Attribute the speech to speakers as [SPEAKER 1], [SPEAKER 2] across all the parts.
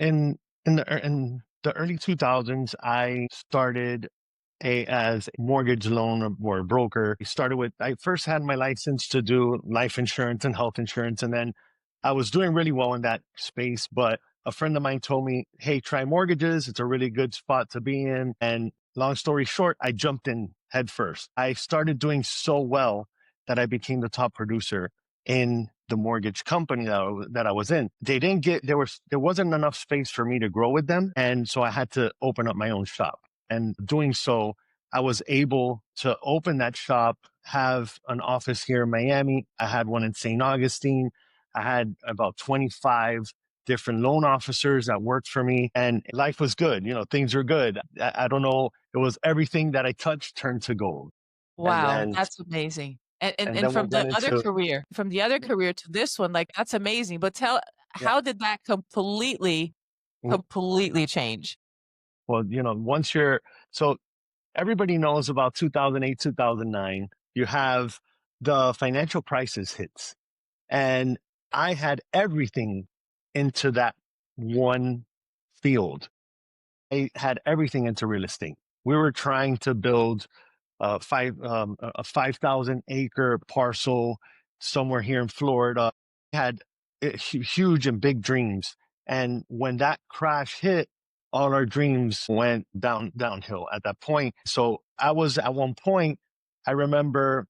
[SPEAKER 1] In the early 2000s, I started as a mortgage loan or broker. I first had my license to do life insurance and health insurance. And then I was doing really well in that space. But a friend of mine told me, hey, try mortgages. It's a really good spot to be in. And long story short, I jumped in head first. I started doing so well that I became the top producer in the mortgage company that I was in. There wasn't enough space for me to grow with them. And so I had to open up my own shop. And doing so, I was able to open that shop, have an office here in Miami. I had one in St. Augustine. I had about 25 different loan officers that worked for me, and life was good. Things were good. I don't know. It was everything that I touched turned to gold. And
[SPEAKER 2] Wow,
[SPEAKER 1] then,
[SPEAKER 2] that's amazing. And and
[SPEAKER 1] and
[SPEAKER 2] and
[SPEAKER 1] then we
[SPEAKER 2] from
[SPEAKER 1] went
[SPEAKER 2] the other
[SPEAKER 1] into,
[SPEAKER 2] career from the other career to this one, like, that's amazing, but
[SPEAKER 1] yeah.
[SPEAKER 2] how did that completely change?
[SPEAKER 1] Well, once so everybody knows about 2008, 2009, you have the financial crisis hits. And I had everything into that one field. I had everything into real estate. We were trying to build a 5,000 acre parcel somewhere here in Florida. We had huge and big dreams. And when that crash hit, all our dreams went downhill at that point. So at one point, I remember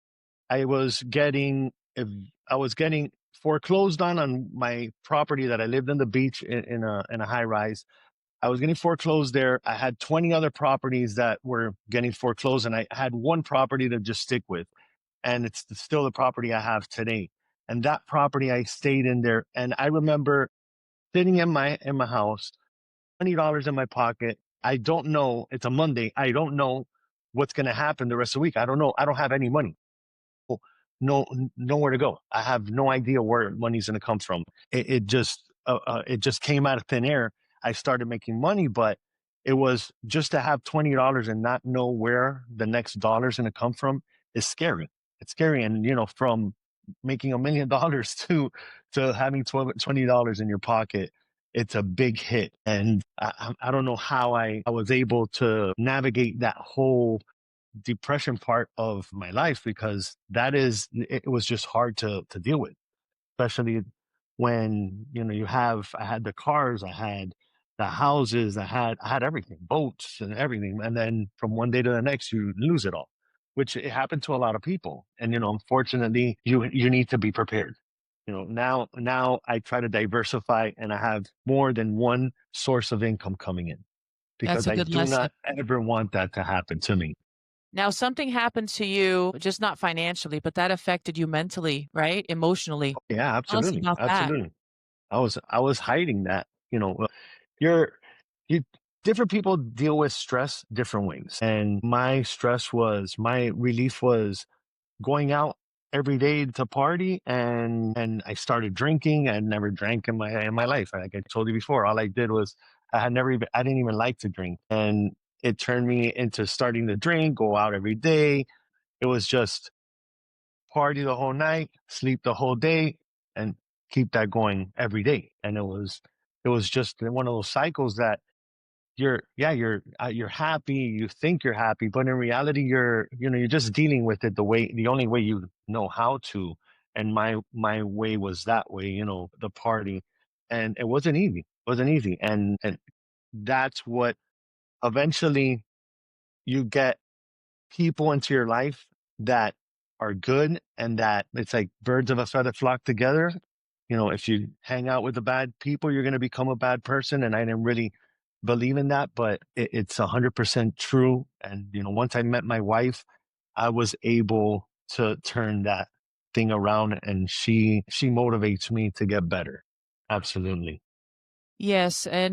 [SPEAKER 1] I was getting, I was getting foreclosed on my property that I lived in the beach in a high rise. I was getting foreclosed there. I had 20 other properties that were getting foreclosed, and I had one property to just stick with. And it's still the property I have today. And that property I stayed in there. And I remember sitting in my house, $20 in my pocket. I don't know. It's a Monday. I don't know what's going to happen the rest of the week. I don't know. I don't have any money. No, nowhere to go. I have no idea where money's going to come from. It just came out of thin air. I started making money, but it was just to have $20 and not know where the next dollar's going to come from is scary. It's scary. And, from making $1 million to having $20 in your pocket, it's a big hit. And I don't know how I was able to navigate that whole depression part of my life, because it was just hard to deal with, especially when I had the cars, I had the houses, I had everything, boats and everything, and then from one day to the next you lose it all, which it happened to a lot of people. And unfortunately, you need to be prepared. Now I try to diversify, and I have more than one source of income coming in,
[SPEAKER 2] That's
[SPEAKER 1] because
[SPEAKER 2] a
[SPEAKER 1] I
[SPEAKER 2] good
[SPEAKER 1] do
[SPEAKER 2] lesson.
[SPEAKER 1] not ever want that to happen to me.
[SPEAKER 2] Now, something happened to you, just not financially, but that affected you mentally, right? Emotionally.
[SPEAKER 1] Yeah,
[SPEAKER 2] Tell us
[SPEAKER 1] absolutely.
[SPEAKER 2] about that.
[SPEAKER 1] Absolutely. I was hiding that. You're you different people deal with stress different ways. And my relief was going out every day to party, and I started drinking. I had never drank in my life. Like I told you before, all I did was I didn't even like to drink. And it turned me into starting to drink, go out every day. It was just party the whole night, sleep the whole day, and keep that going every day. And it was just one of those cycles that you're happy, you think you're happy, but in reality you're just dealing with it the only way you know how to. And my way was that way, the party, and it wasn't easy. It wasn't easy, and that's what eventually you get people into your life that are good, and that it's like birds of a feather flock together. If you hang out with the bad people, you're going to become a bad person. And I didn't really believe in that, but it's 100% true. And, once I met my wife, I was able to turn that thing around, and she motivates me to get better. Absolutely.
[SPEAKER 2] Yes, and